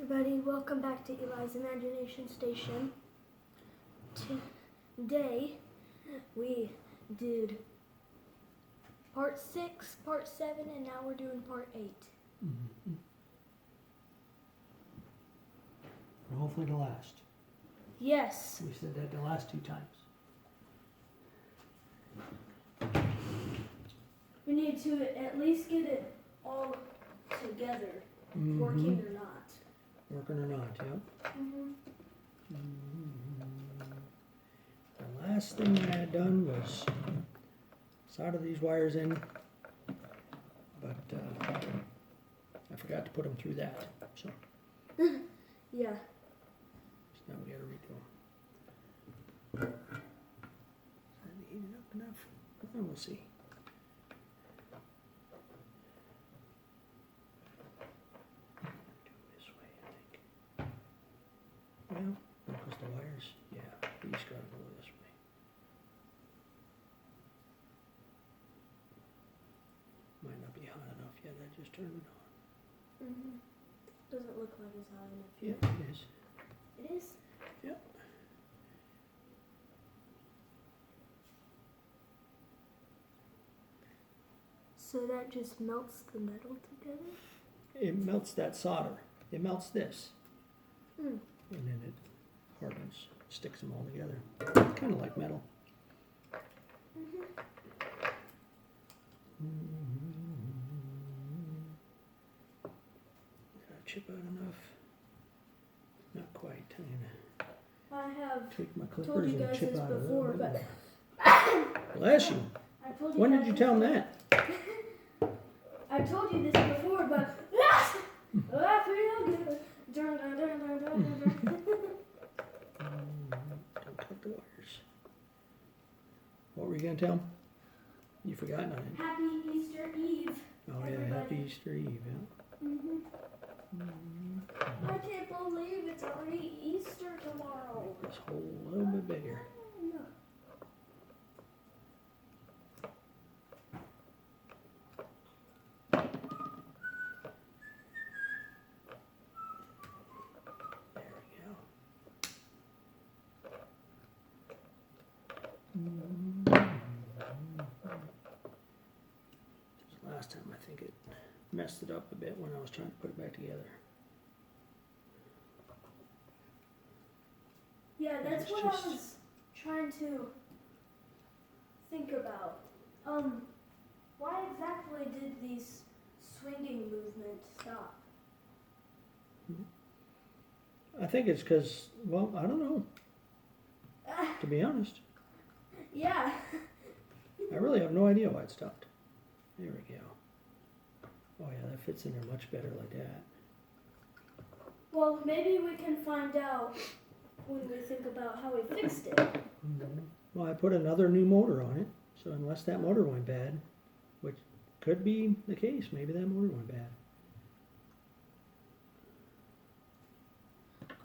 everybody, welcome back to Eli's Imagination Station. Today we did part 6, part 7, and now we're doing part 8. Mm-hmm. And hopefully the last. Yes. We said that the last 2 times. We need to at least get it all together, working or not. Working or not, yeah. The last thing I had done was solder these wires in, but I forgot to put them through that, so. Yeah. So now we gotta redo them. Is that heated up enough? Well, we'll see. This way, I think. Well, because the wires, yeah, these gotta go this way. Might not be hot enough yet, I just turned it on. Doesn't look like it's hot enough Yeah, yet. it is. It is? Yep. So that just melts the metal together? It melts that solder. It melts this. Mm. And then it hardens, sticks them all together. Kind of like metal. Did I chip out enough? Not quite. I'm I have gonna take my told clippers you and guys chip this out a little before, bit but more. Bless you. I told you When guys did you this tell him that? I told you this before, but I feel good. Dun, dun, dun, dun, dun, dun, dun. Don't cut the wires. What were you gonna tell him? You forgot nothing. Happy Easter Eve. Oh yeah, Everybody. happy Easter Eve, yeah. I can't believe it's already Easter tomorrow. Make this hole a little bit bigger. There we go. Last time I think it messed it up a bit when I was trying to put it back together. Yeah, that's It's what just- I was trying to think about. Why exactly did these swinging movements stop? I think it's because, well, I don't know, to be honest. Yeah. I really have no idea why it stopped. There we go. Oh yeah, that fits in there much better like that. Well, maybe we can find out when we think about how we fixed it. Well, I put another new motor on it, so unless that motor went bad, which could be the case, maybe that motor went bad.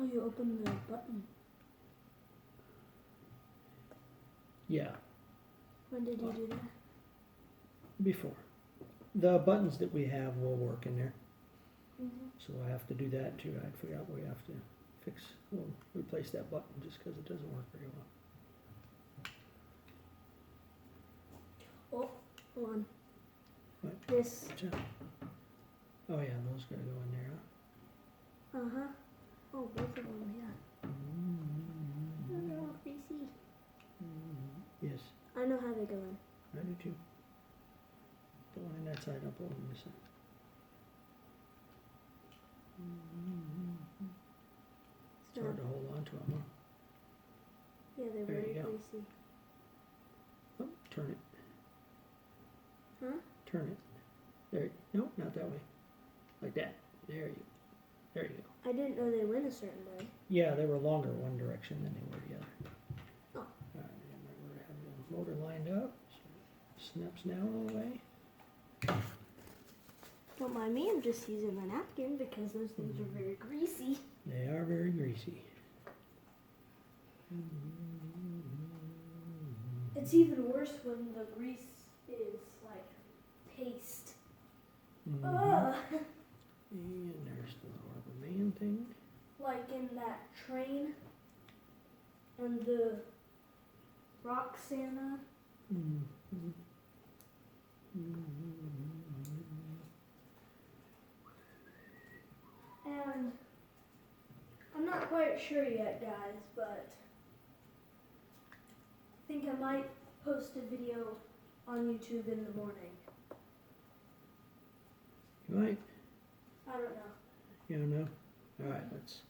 Oh, you opened the button. Yeah, When did you do that? before. The buttons that we have will work in there, Mm-hmm. so I have to do that too. I forgot we have to fix, we'll replace that button just because it doesn't work very well. Oh, hold on. What? This. Watch out. Oh yeah, those gotta go in there, huh? Uh-huh. Oh, both of them, yeah. Oh, they're all greasy. Yes, I know how they go in. I do too. The one on that side, I'll put on this side. It's hard to hold on to them, huh? Yeah, they're There very you go. greasy. Oh, turn it. Huh? Turn it. There. No, not that way. Like that. There you go. I didn't know they went a certain way. Yeah, they were longer one direction than they were the other. Oh. Alright, remember having the motor lined up. So snaps down all the way. Don't mind me, I'm just using my napkin because those things are very greasy. They are very greasy. It's even worse when the grease is like paste. Ugh. And there's the Harbor Man thing. Like in that train and the rock Santa. Mm-hmm. And I'm not quite sure yet, guys, but I think I might post a video on YouTube in the morning. You might? I don't know. You don't know? Alright, let's.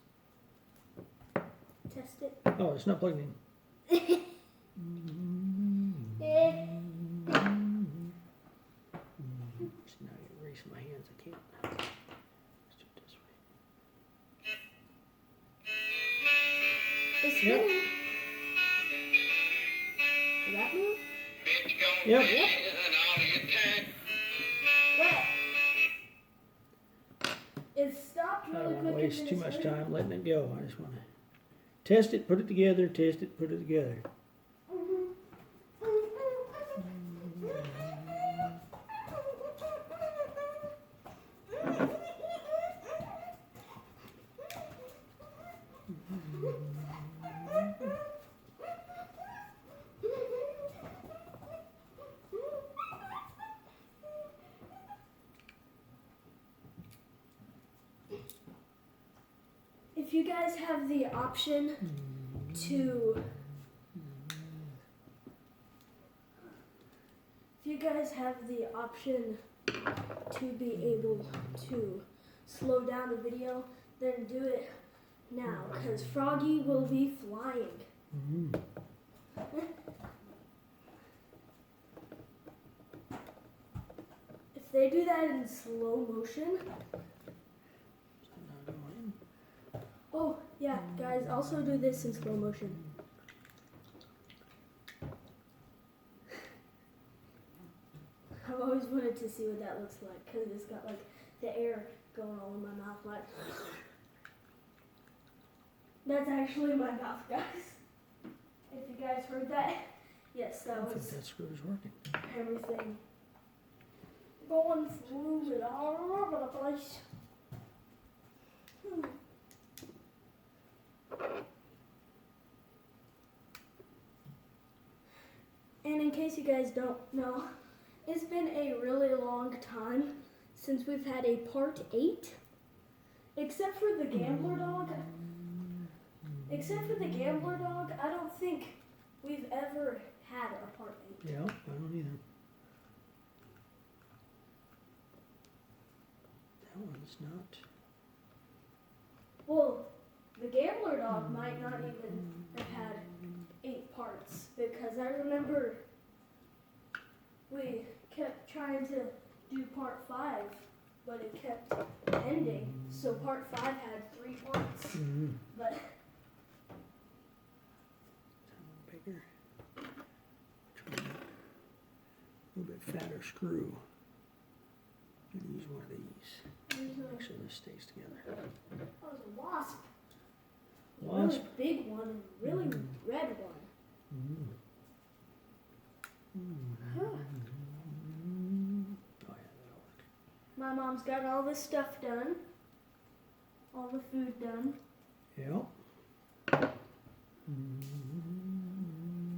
Test it. Oh, it's not plugged in. So now I erase my hands. I can't. Let's do it this way. It's spinning. Did that move? Yep. Well, it stopped I really don't want to quick. waste and too then it much started. time letting it go. I just want to test it, put it together, test it, put it together. If you guys have the option to, be able to slow down the video, then do it now, because Froggy will be flying. Mm-hmm. If they do that in slow motion, oh yeah, guys, also do this in slow motion. I've always wanted to see what that looks like, because it's got like the air going all in my mouth, like. That's actually my mouth, guys. If you guys heard that, yes, I that think was that screw's working. everything going through it all over the place. And in case you guys don't know, it's been a really long time since we've had a part 8, except for the Gambler Dog. Except for the Gambler Dog, I don't think we've ever had a part 8. Yeah, I don't either. That one's not. Well, the Gambler Dog might not even have had 8 parts, because I remember we kept trying to do part 5, but it kept ending, so part 5 had 3 parts. Mm-hmm. But Bigger. Try a little bit fatter screw. I'm gonna use one of these. Make sure this stays together. that was a wasp. A Wasp. really big one and a really red one. Mm. Huh. Oh yeah, that'll work. My mom's got all this stuff done. All the food done. Yep.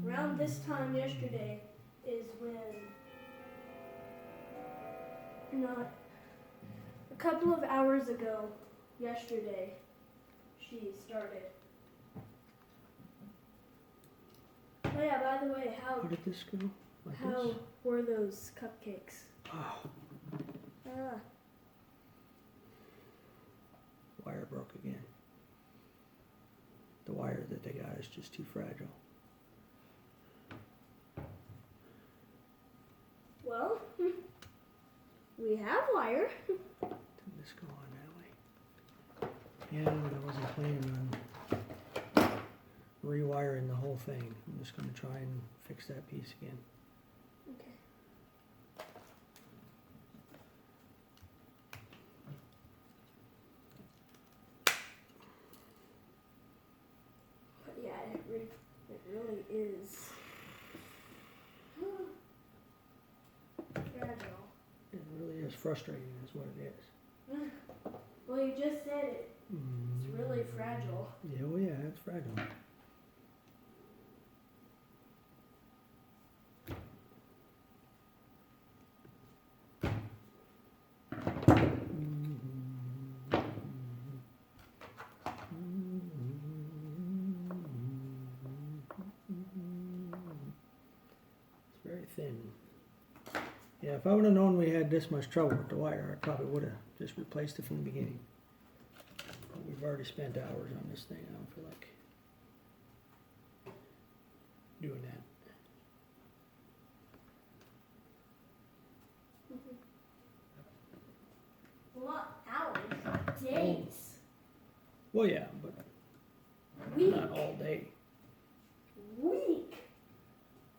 Around this time yesterday is when, not a couple of hours ago, yesterday, she started. Oh yeah, by the way, How did this go? Like how this? were those cupcakes? Oh, Ah, wire broke again. The wire that they got is just too fragile. well, we have wire. Didn't this go on that way? Yeah, but I wasn't planning on rewiring the whole thing. I'm just going to try and fix that piece again. Okay. But yeah, it really is fragile. It really is frustrating, is what it is. Well, you just said it. It's really fragile. Yeah, well, yeah, it's fragile. It's very thin. Yeah, if I would have known we had this much trouble with the wire, I probably would have just replaced it from the beginning. But we've already spent hours on this thing. I don't feel like doing that. Well, not hours, days, Well, yeah, but week, not all day. week.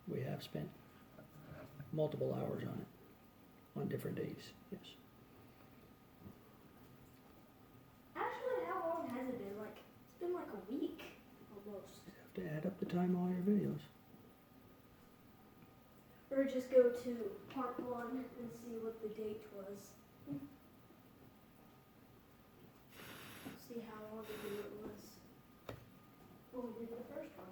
We have spent multiple hours on it, on different days, yes. Actually, how long has it been? Like, it's been like a week almost. You have to add up the time on all your videos. Or just go to part 1 and see what the date was. See how long ago it was when we did the first one.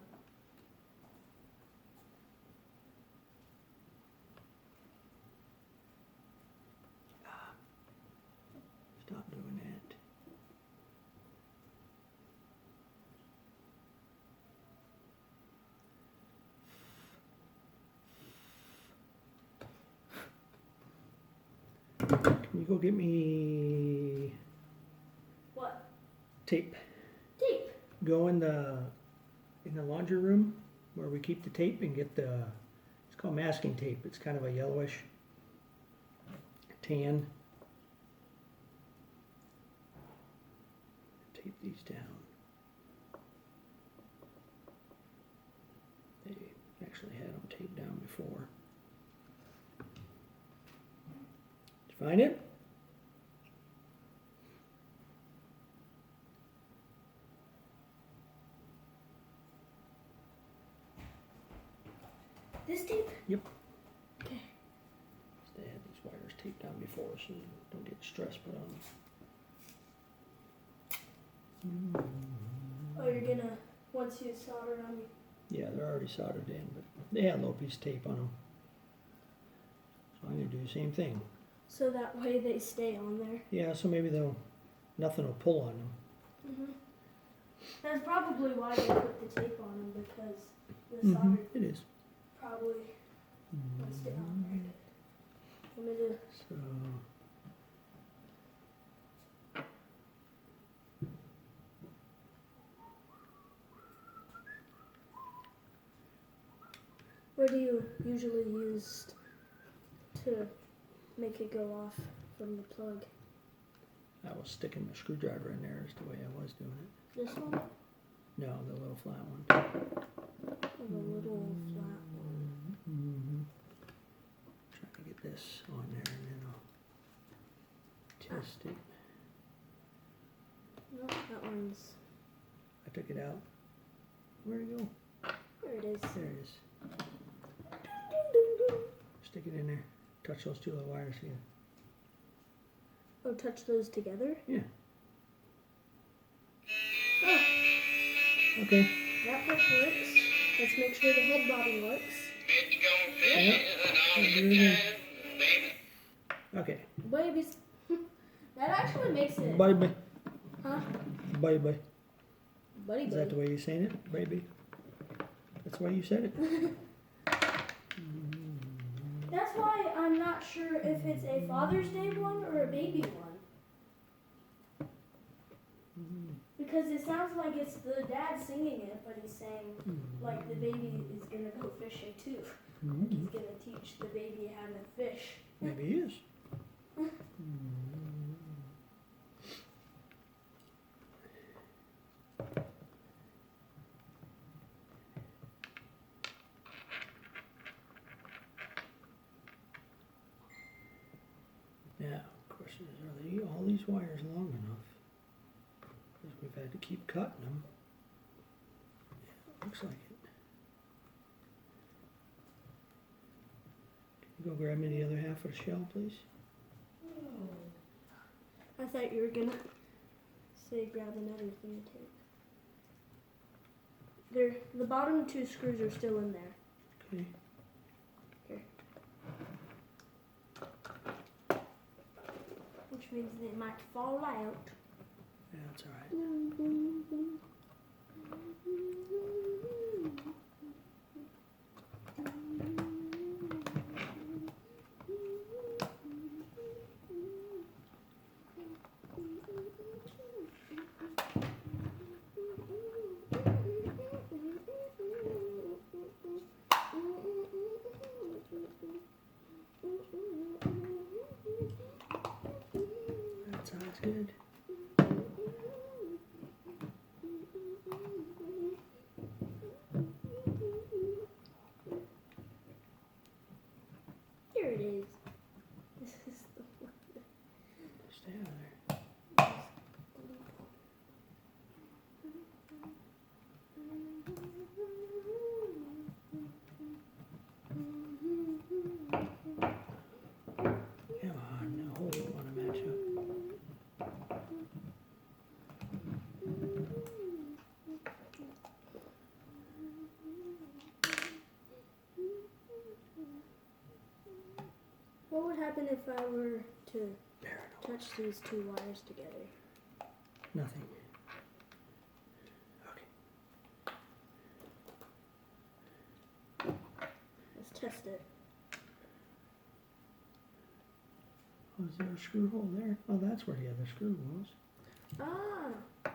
Stop doing that. Can you go get me What? tape? Tape. Go in the laundry room where we keep the tape and get the, it's called masking tape. It's kind of a yellowish tan. Tape these down. They actually had them taped down before. Did you find it? This tape? Yep. Okay. They had these wires taped down before so you don't get stress put on them. Oh, you're gonna, once you solder them. Yeah, they're already soldered in, but they had a little piece of tape on them. So I'm gonna do the same thing. So that way they stay on there. Yeah, so maybe nothing will pull on them. That's probably why they put the tape on them, because the solder It is. probably will stay on there. Want me to So, what do you usually use to make it go off from the plug? I was sticking my screwdriver in there is the way I was doing it. This one? No, the little flat one. Or the little flat one? Trying to get this on there and then I'll test it. No, that one's, I took it out. Where'd it go? there it is. There it is. Stick it in there. Touch those two little wires here. Oh, touch those together? Yeah. Oh, Okay. that part works. Let's make sure the head bottom works. Yep. Okay. Babies. That actually makes it. Bye bye. Huh? Bye bye. Buddy, Is that the way you're saying it? Baby? That's the way you said it? That's why I'm not sure if it's a Father's Day one or a baby one. Because it sounds like it's the dad singing it, but he's saying, like, the baby is gonna go fishing too. Like, he's gonna teach the baby how to fish. Maybe he is. Now, question is, are all these wires long enough? Because we've had to keep cutting them. Yeah, looks like it. Can you go grab me the other half of the shell, please? I thought you were gonna say grab another thing too. The bottom two screws are still in there. Okay. Which means they might fall out. Yeah, that's all right. That sounds good. Here it is. This is the one. Stay out of there. Come on, now hold it when I match up. What would happen if I were to There, no, touch these two wires together? nothing. Okay. Let's test it. Oh, is there a screw hole there? Oh, that's where the other screw was. Ah! I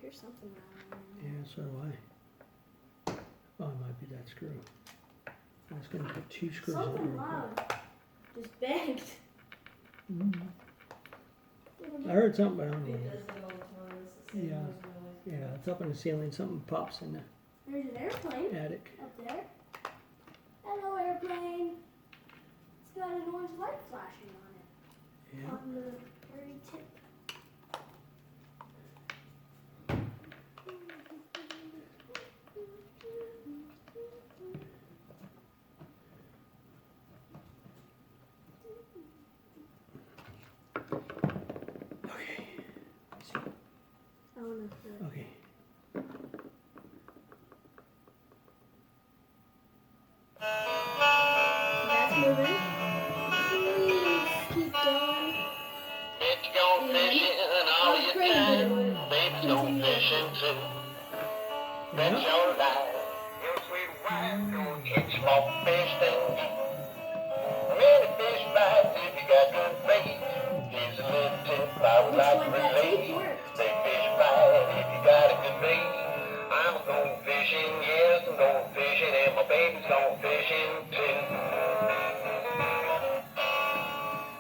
hear something wrong. Yeah, so do I. Oh, it might be that screw. I was going to put two screws in Something there. loud just banged. Mm-hmm. I heard something, but I don't know. It does it all the time. It's the same Yeah. noise really. Yeah, it's up in the ceiling. Something pops in the There's an airplane attic. up there. Hello, airplane. It's got an orange light flashing on it. Yeah. On the very tip. Okay. I don't know if Okay. that's moving. Please keep going. Bitch go fishing all your time. Baby go fishing too. That's Yeah. your life. Your sweet wife gonna catch small fish things. Many fish bites if you got good bait. Here's a little tip I would Which like one to that relate. tape worked? They fish bite if you got a good bait. I'm going fishing, yes, I'm going fishing, and my baby's going fishing too.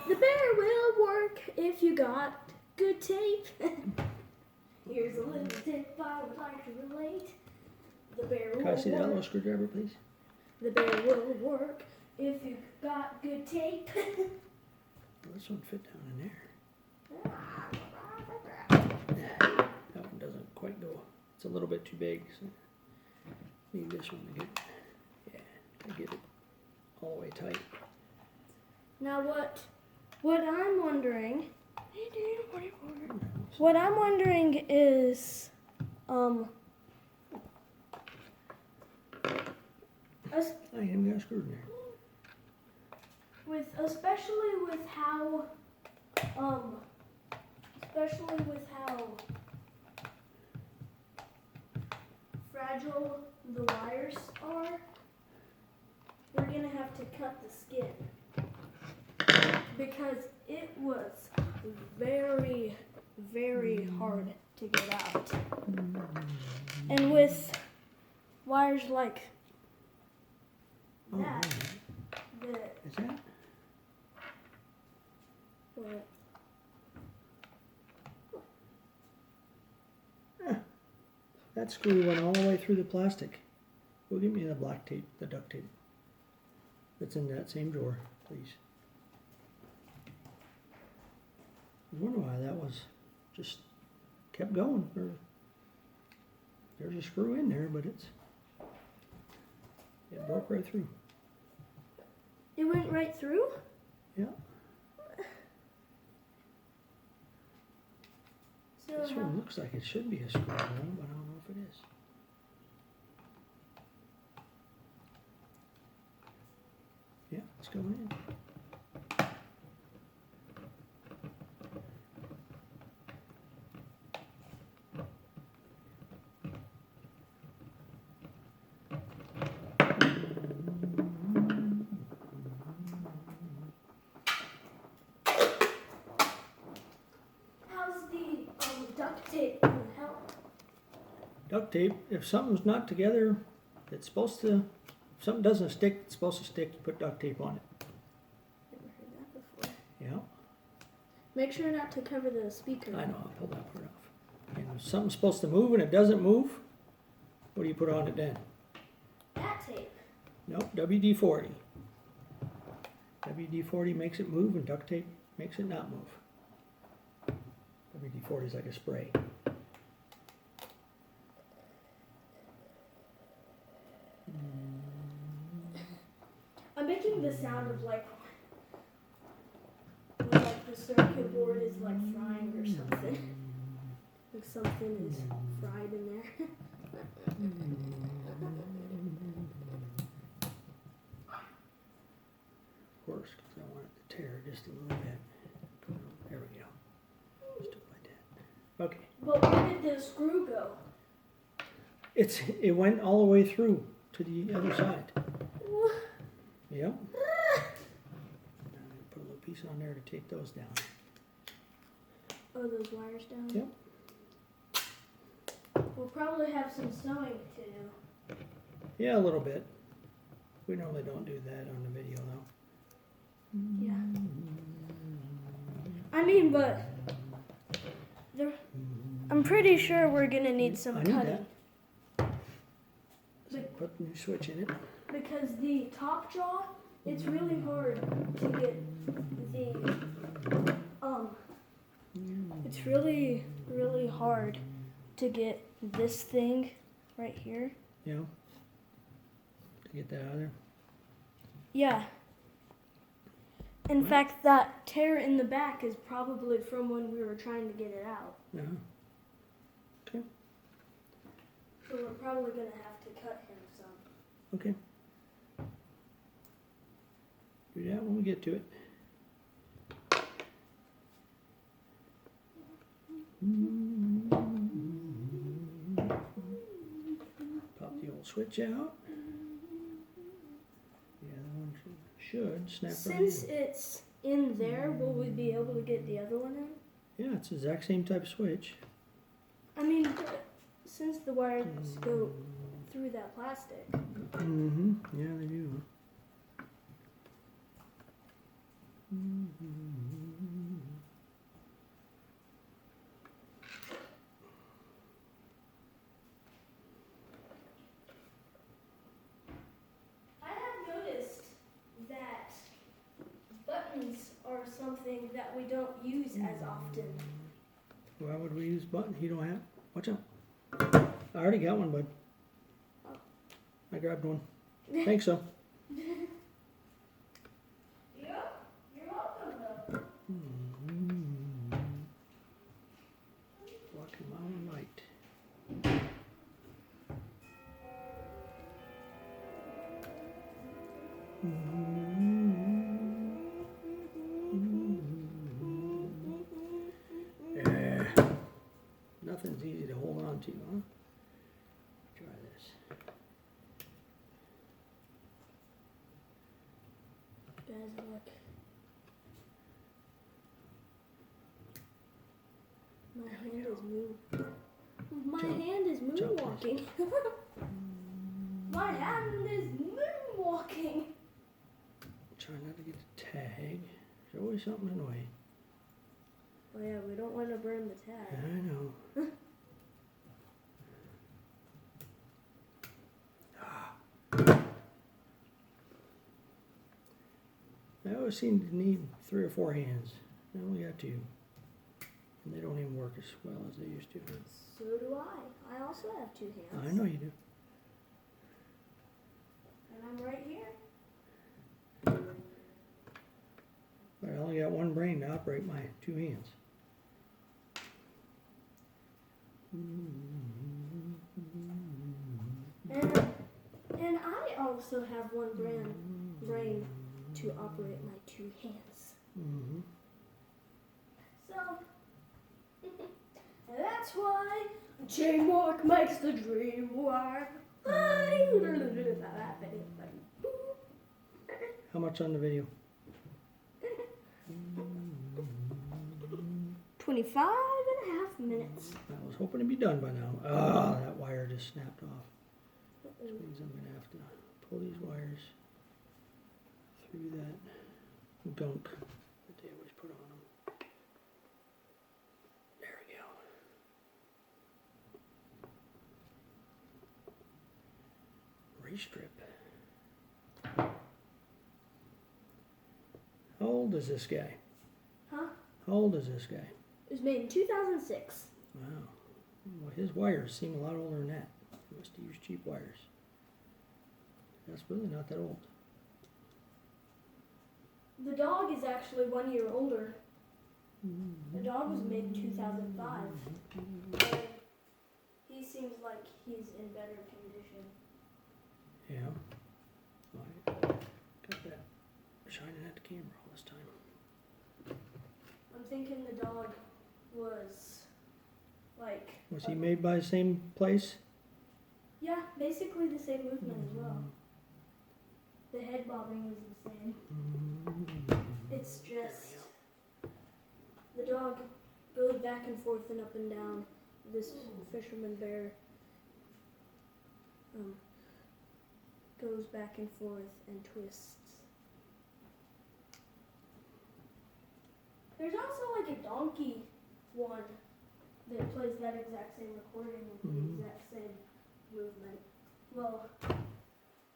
The bear will work if you got good tape. Here's a little tip I would like to relate. The bear Can I see that will little work. screwdriver, please? The bear will work if you got good tape. Well, this one fit down in there. That one doesn't quite go. It's a little bit too big. So need this one to get. Yeah, to get it all the way tight. Now what I'm wondering what I'm wondering is I haven't got a screw in there. especially with how fragile the wires are, we're gonna have to cut the skin because it was very, very hard to get out. And with wires like Oh, that, yeah. the Is that? what? That screw went all the way through the plastic. Go give me the black tape, the duct tape. That's in that same drawer, please. I wonder why that was just kept going. There's a screw in there, but it broke right through. It went right through? Yeah. So This how, one looks like it should be a screw hole, but I don't know if it is. Yeah, it's going in. how's the duct tape gonna help? Duct tape, if something's not together, it's supposed to, if something doesn't stick, it's supposed to stick, you put duct tape on it. Never heard that before. Yeah, Make sure not to cover the speaker. I know, I'll pull that part off. And if something's supposed to move and it doesn't move, what do you put on it then? That tape. Nope, WD-40. WD-40 makes it move and duct tape makes it not move. WD-40 is like a spray. I'm making the sound of like when, like the circuit board is like frying or something. Like something is fried in there. Of course, because I want it to tear just a little bit. There we go. Just do it like that. Okay. But where did the screw go? It went all the way through to the other side. Yep. Now I'm gonna put a little piece on there to take those down. Oh, those wires down? Yep. We'll probably have some sewing to do. Yeah, a little bit. We normally don't do that on the video though. Yeah. I mean, but I'm pretty sure we're gonna need some I knew cutting. Put the new switch in it. Because the top jaw, it's really hard to get the it's really hard to get this thing right here. You know, to get that out of there. Yeah. In fact, that tear in the back is probably from when we were trying to get it out. Yeah. Okay. So we're probably gonna have to cut him some. Okay. Do that when we get to it. Pop the old switch out. The other one should snap right Since in. it's in there, will we be able to get the other one in? Yeah, it's the exact same type of switch. I mean, since the wires go through that plastic. Mm-hmm. Yeah, they do. I have noticed that buttons are something that we don't use as often. Why would we use button? You don't have? Watch out. I already got one, bud. I grabbed one. Think so. Yeah, you're welcome though. Rocky Mountain Light. Yeah. Nothing's easy to hold on to, huh? Try this. Guys, look. My hand is moving. My Jump. hand is Jump, moonwalking. My hand is moonwalking. Try not to get the tag. There's always something in the way. Oh yeah, we don't want to burn the tag. I know. I always seem to need 3 or 4 hands. I only got 2. And they don't even work as well as they used to. So do I. I also have 2 hands. I know you do. And I'm right here. But I only got one brain to operate my 2 hands. And I also have one brain to operate my two hands. Mm-hmm. So that's why teamwork makes the dream work. How much on the video? 25 and a half minutes. I was hoping to be done by now. Ah, that wire just snapped off. Which means I'm gonna have to pull these wires through that gunk that they always put on them. There we go. Race strip. How old is this guy? Huh? How old is this guy? It was made in 2006. Wow. Well, his wires seem a lot older than that. He must have used cheap wires. That's really not that old. The dog is actually 1 year older. The dog was made in 2005. And he seems like he's in better condition. Yeah. I got that shining at the camera all this time. I'm thinking the dog was like. Was he made by the same place? Yeah, basically the same movement as well. The head bobbing is the same. It's just the dog goes back and forth and up and down. This fisherman bear goes back and forth and twists. There's also like a donkey one that plays that exact same recording with the exact same movement. Well,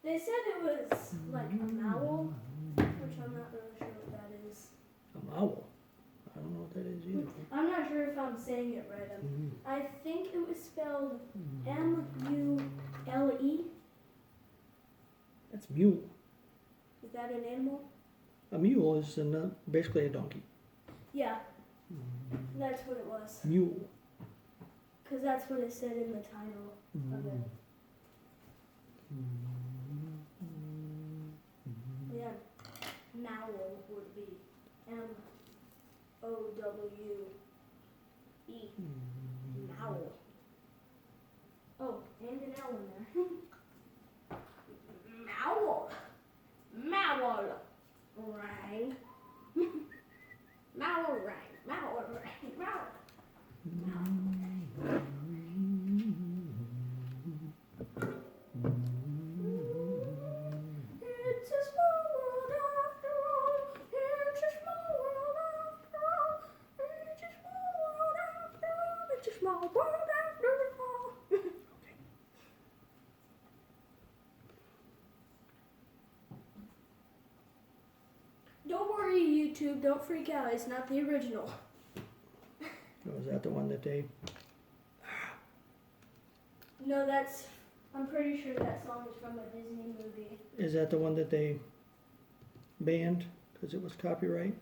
they said it was like a mowl, which I'm not really sure what that is. A owl. I don't know what that is either. I'm not sure if I'm saying it right. I think it was spelled M-U-L-E. That's mule. Is that an animal? A mule is basically a donkey. Yeah, that's what it was. Mule. Because that's what it said in the title of it. Yeah, mowl would be M-O-W-E. Mowl. Oh, and an L in there. Mowl. Mowl. Rang. Mowl rang. Mowl rang. Mowl. It's a small world after all. It's a small world after all. It's a small world after all. It's a small world after all. Don't worry, YouTube. Don't freak out. It's not the original. Oh, is that the one that they... No, I'm pretty sure that song is from a Disney movie. Is that the one that they banned because it was copyright?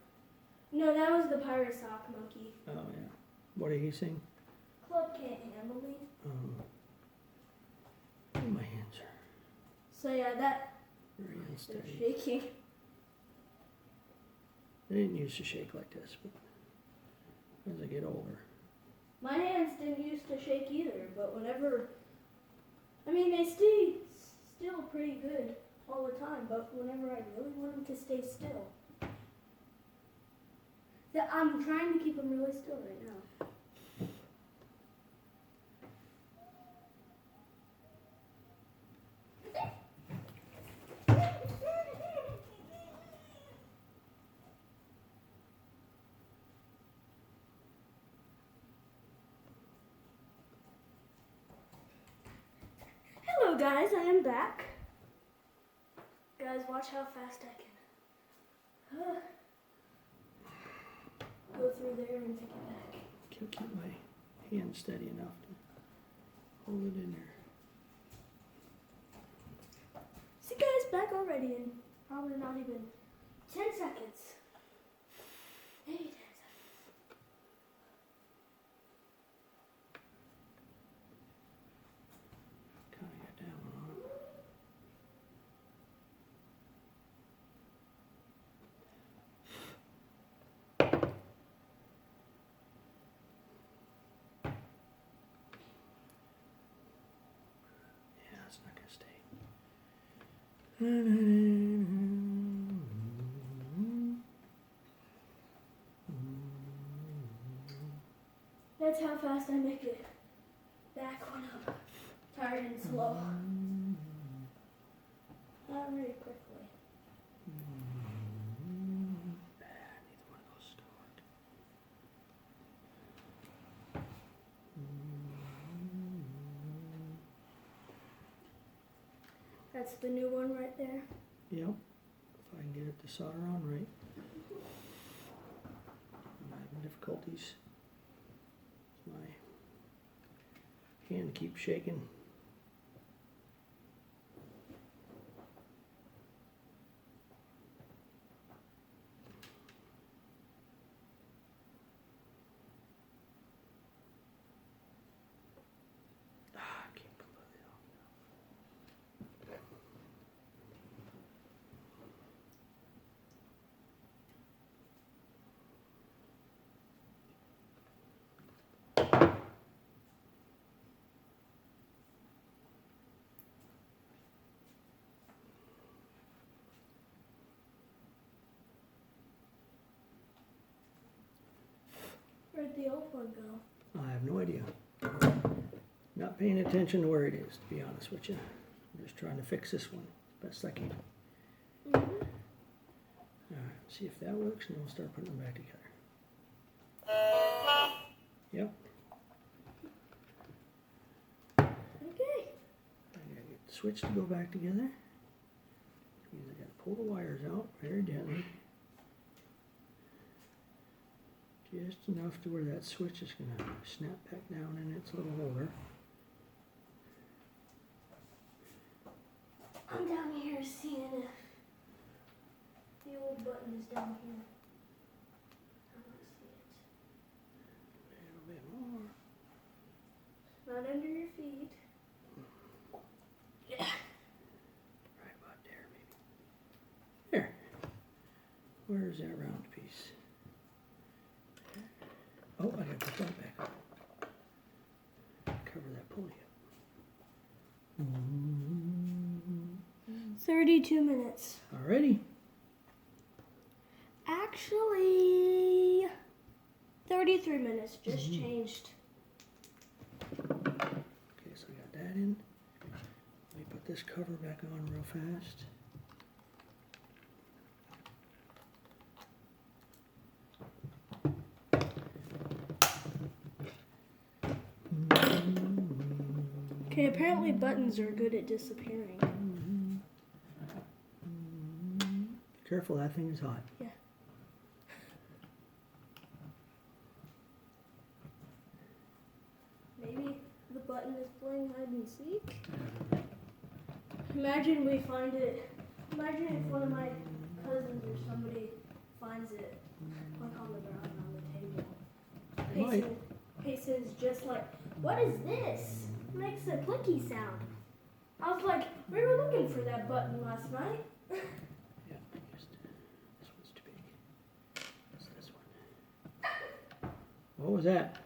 No, that was the Pirate Sock Monkey. Oh, yeah. What did he sing? Club Can't Handle Me. My hands are So yeah, that very they're unsteady. shaking. They didn't used to shake like this, but as I get older. My hands didn't used to shake either, but whenever, I mean, they stay still pretty good all the time, but whenever I really want them to stay still, I'm trying to keep them really still right now. Hello guys, I am back. Guys, watch how fast I can go through there and pick it back. Can't keep my hand steady enough to hold it in there. See guys, back already in probably not even 10 seconds. Maybe 10 seconds. That's how fast I make it back when I'm tired and slow. Not very quickly. Neither one of those is gonna work. That's the new one right there. Yep, if I can get it to solder on right. I'm having difficulties. My hand keeps shaking. I can't completely off now. Where'd the old one go? I have no idea. Not paying attention to where it is, to be honest with you. I'm just trying to fix this one as best I can. Alright, see if that works and then we'll start putting them back together. Yep, Okay. I gotta get the switch to go back together. Means I gotta pull the wires out very gently. Just enough to where that switch is gonna snap back down in its little holder. I'm down here seeing if the old button is down here. I don't see it. A little bit more. Not under your feet. Right about there, maybe. There. Where's that round piece? Oh, I gotta put that back up. Cover that pulley up. 32 minutes. Alrighty. Actually, 33 minutes. Just changed. Okay, so I got that in. Let me put this cover back on real fast. Okay, apparently buttons are good at disappearing. Careful, that thing is hot. Yeah. Maybe the button is playing hide and seek. Imagine we find it. Imagine if one of my cousins or somebody finds it, like on the ground on the table. Might. Payson's just like, what is this? It makes a clicky sound. I was like, we were looking for that button last night. Yeah, just, this one's too big. What's this one? What was that?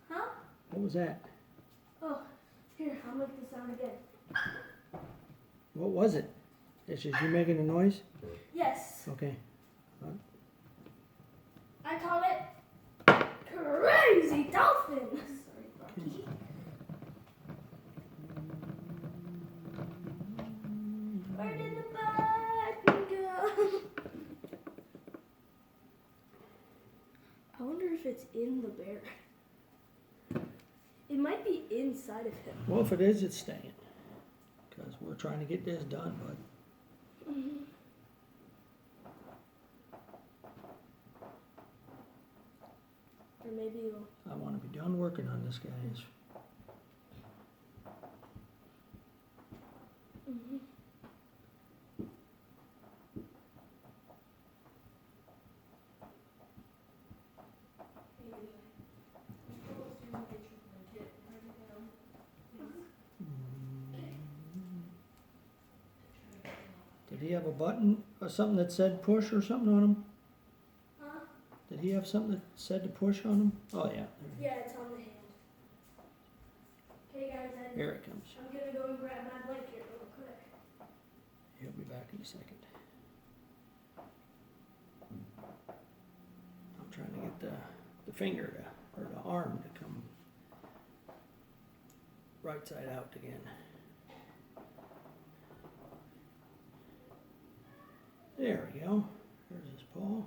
Huh? What was that? Oh, here, I'll make the sound again. What was it? Is just you making a noise? Yes, Okay. I call it Crazy Dolphin. Sorry, Rocky. Where did the button go? I wonder if it's in the bear. It might be inside of him. Well, if it is, it's staying. Because we're trying to get this done, bud. Or maybe you'll... I want to be done working on this, guys. Did he have a button or something that said push or something on him? Huh? Did he have something that said to push on him? Oh, yeah. Yeah, it's on the hand. Okay, guys, Here it comes. I'm gonna go and grab my blanket real quick. He'll be back. me a second. I'm trying to get the finger to, or the arm to come right side out again. There we go. There's his paw.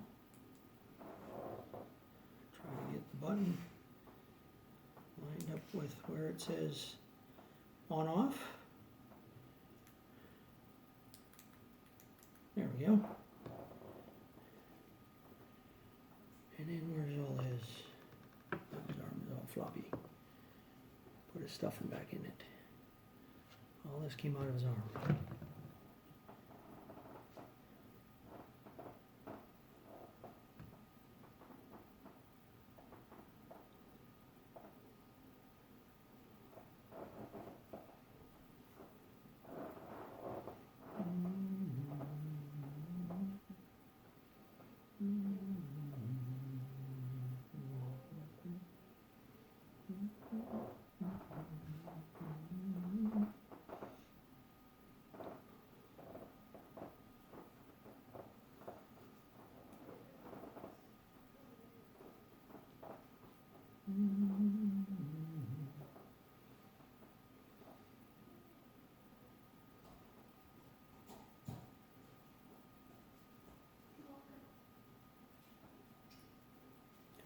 Trying to get the button lined up with where it says on off. There we go. And then where's all his arm is all floppy. Put his stuffing back in it. All this came out of his arm.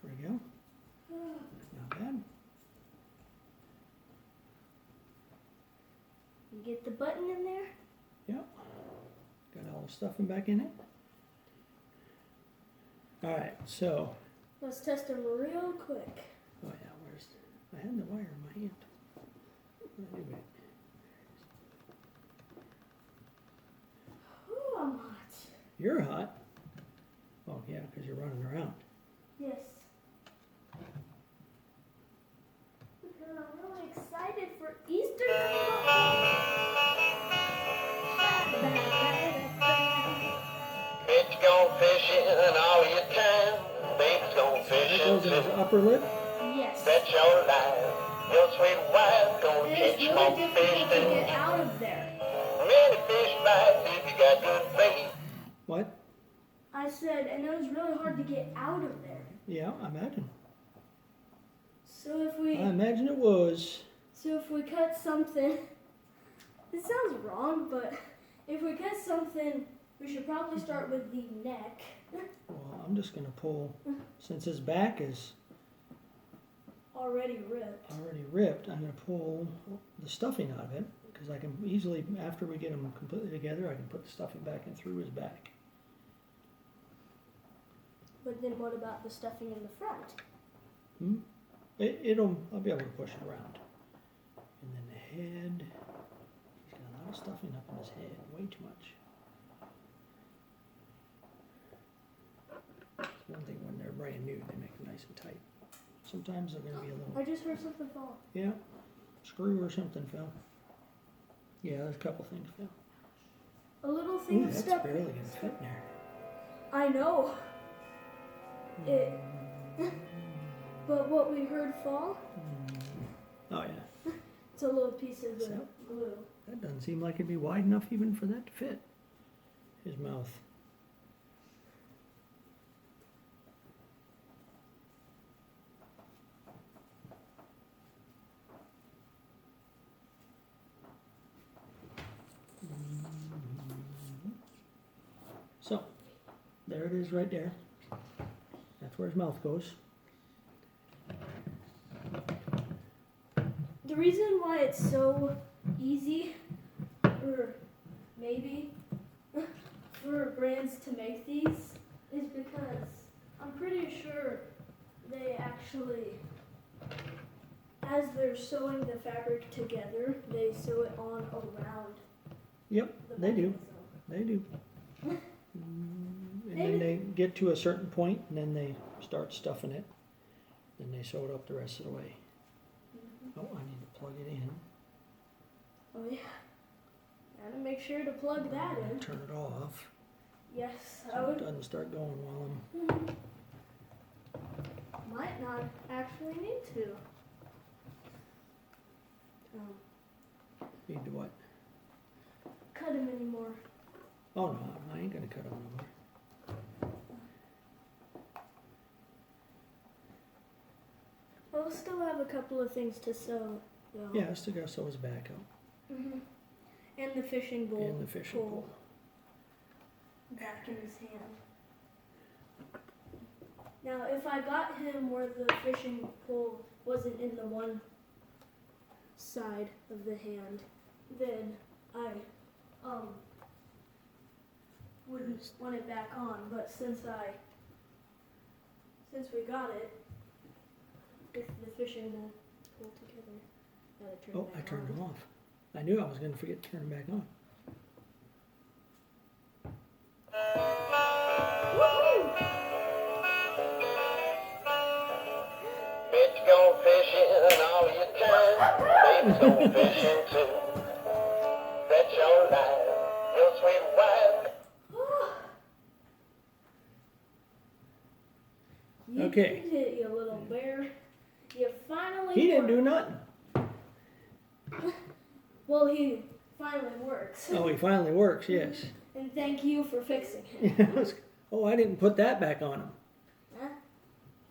There we go. Not bad. You get the button in there? Yep. Got all the stuffing back in it. Alright, so, Let's test them real quick. oh yeah, I had the wire in my hand. What did I do with it? Ooh, I'm hot. You're hot. Oh yeah, because you're running around. Yes. Because I'm really excited for Easter. Mitch gone fishing all your time. Baby's gone That fishing goes in his too. upper lip. Yes. That's your life. Your sweet wife gonna It is catch really more difficult fish to than get out of there. many fish bites if you got good bait. What? I said, and it was really hard to get out of there. Yeah, I imagine. So if we I imagine it was. cut something, it sounds wrong, but if we cut something, we should probably start with the neck. Well, I'm just gonna pull, since his back is Already ripped. already ripped, I'm gonna pull the stuffing out of it, because I can easily, after we get them completely together, I can put the stuffing back in through his back. But then what about the stuffing in the front? I'll be able to push it around. And then the head, he's got a lot of stuffing up in his head, way too much. It's one thing when they're brand new, they make them nice and tight. Sometimes they're gonna be a I little, just heard something fall. yeah, screw or something fell. Yeah, there's a couple things fell. A little Ooh, thing that's stuck. barely gonna fit in there. I know. It. But what we heard fall, Oh yeah, it's a little piece of the So? glue. that doesn't seem like it'd be wide enough even for that to fit. His mouth. So, there it is right there. That's where his mouth goes. The reason why it's so easy, or maybe, for brands to make these is because I'm pretty sure they actually, as they're sewing the fabric together, they sew it on around Yep, the they do. button, They do. And then they get to a certain point, and then they start stuffing it. Then they sew it up the rest of the way. Oh, I need to plug it in. Oh yeah. Gotta make sure to plug that in. Turn it off Yes, I so it would. doesn't start going while I'm. Might not actually need to. Need to what? Cut him anymore. Oh no, I ain't gonna cut them no more. I'll still have a couple of things to sew, though. Yeah, I still gotta sew his back up And the fishing bowl. and the fishing pole. Back in his hand. Now, if I got him where the fishing pole wasn't in the one side of the hand, then I wouldn't want it back on. But since we got it with the fishing pole together, gotta turn Oh, it I back turned on. them off. I knew I was gonna forget to turn them back on. Woohoo! Bet you gone fishing all your time. Baby's gone fishing too. That's your life, your sweet wife. You Okay. did it, you little bear. You finally He didn't do worked. nothing. Well, he finally works. Oh, he finally works, yes. And thank you for fixing it. Oh, I didn't put that back on him. Huh?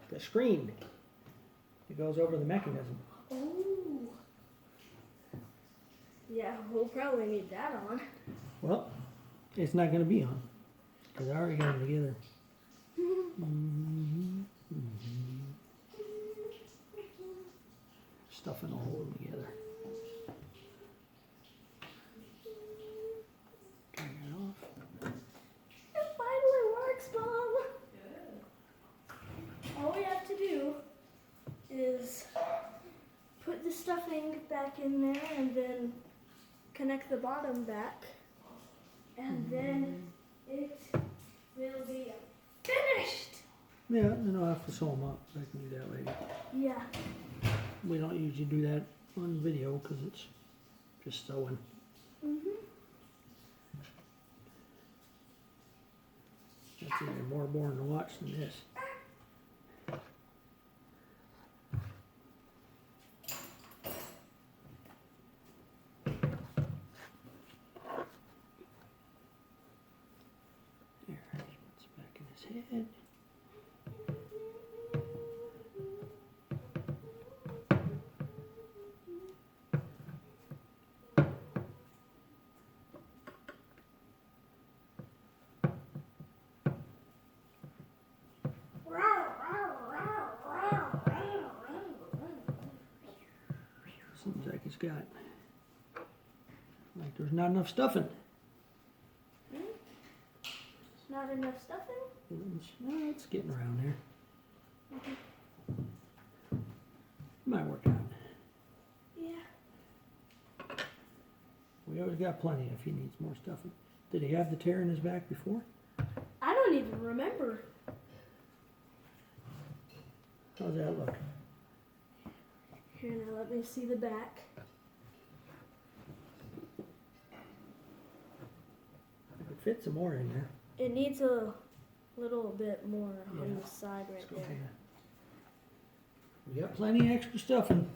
The screen. It goes over the mechanism. Oh. Yeah, we'll probably need that on. Well, it's not gonna be on. Because I already got them together. Stuffing all of them together. Turn it off. It finally works, Mom. All we have to do is put the stuffing back in there and then connect the bottom back. And then it will be finished. Yeah, then I'll have to sew them up. I can do that later. Yeah. We don't usually do that on video because it's just sewing. That's even more boring to watch than this. There, it's back in his head. Seems like it's got, like there's not enough stuffing. Not enough stuffing? It's getting around there. Might work out. Yeah. We always got plenty if he needs more stuffing. Did he have the tear in his back before? I don't even remember. How's that look? Here, now let me see the back. I could fit some more in there. It needs a little bit more on Yeah. the side right Let's go there. here. We got plenty of extra stuffing.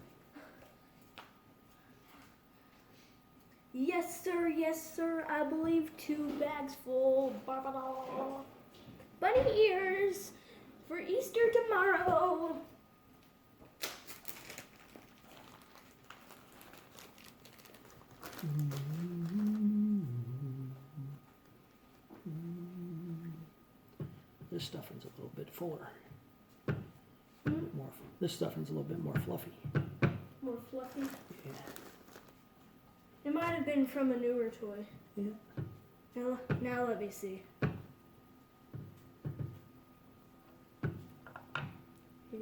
Yes, sir. Yes, sir. I believe 2 bags full. Ba-ba-da. Bunny ears for Easter tomorrow. This stuffing's a little bit fuller. More. This stuffing's a little bit more fluffy. More fluffy. Yeah. It might have been from a newer toy. Yeah. Now let me see. You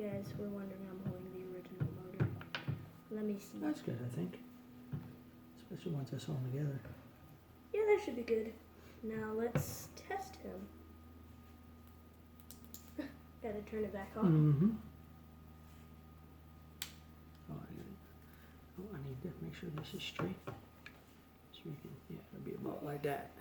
guys were wondering I'm holding the original motor. Let me see. That's good, I think. Especially once I sew them together. Yeah, that should be good. Now let's test him. Gotta turn it back on. Mm-hmm. I need to make sure this is straight. So we can, yeah, it'll be about like that.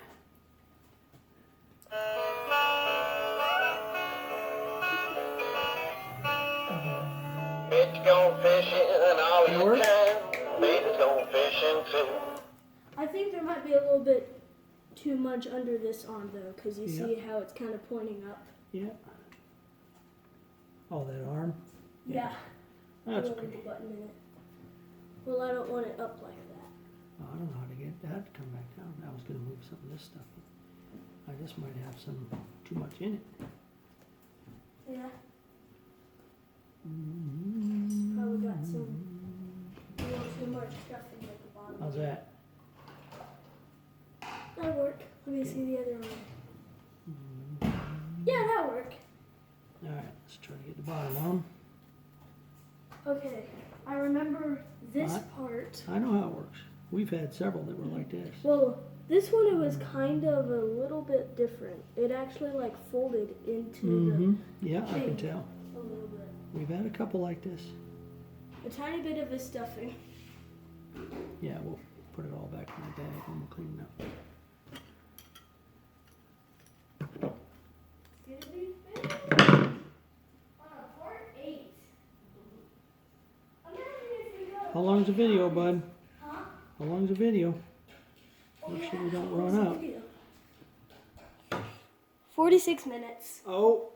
Bet you gone fishing all your Yours? time. Baby's gone fishing too. I think there might be a little bit too much under this arm though, because you Yeah. see how it's kind of pointing up. Yeah. Oh, that arm? Yeah. That's I don't need okay. the button in it. Well, I don't want it up like that. Oh, I don't know how to get that to come back down. I was gonna move some of this stuff. I just might have some too much in it. Yeah. Probably got some a little too much stuff in at the bottom. How's that? That'll work. Let me see the other arm. Yeah, that'll work. All right, let's try to get the bottom on. Okay. I remember this What? part. I know how it works. We've had several that were like this. Well, this one it was kind of a little bit different. It actually like folded into Yeah, I can thing. tell. a little bit. We've had a couple like this. A tiny bit of a stuffing. Yeah, we'll put it all back in the bag and we'll clean it up. Did we finish? On a part 8. I'm not even gonna How long's the video, bud? Huh? How long's the video? Make sure we don't run out. 46 minutes. Oh,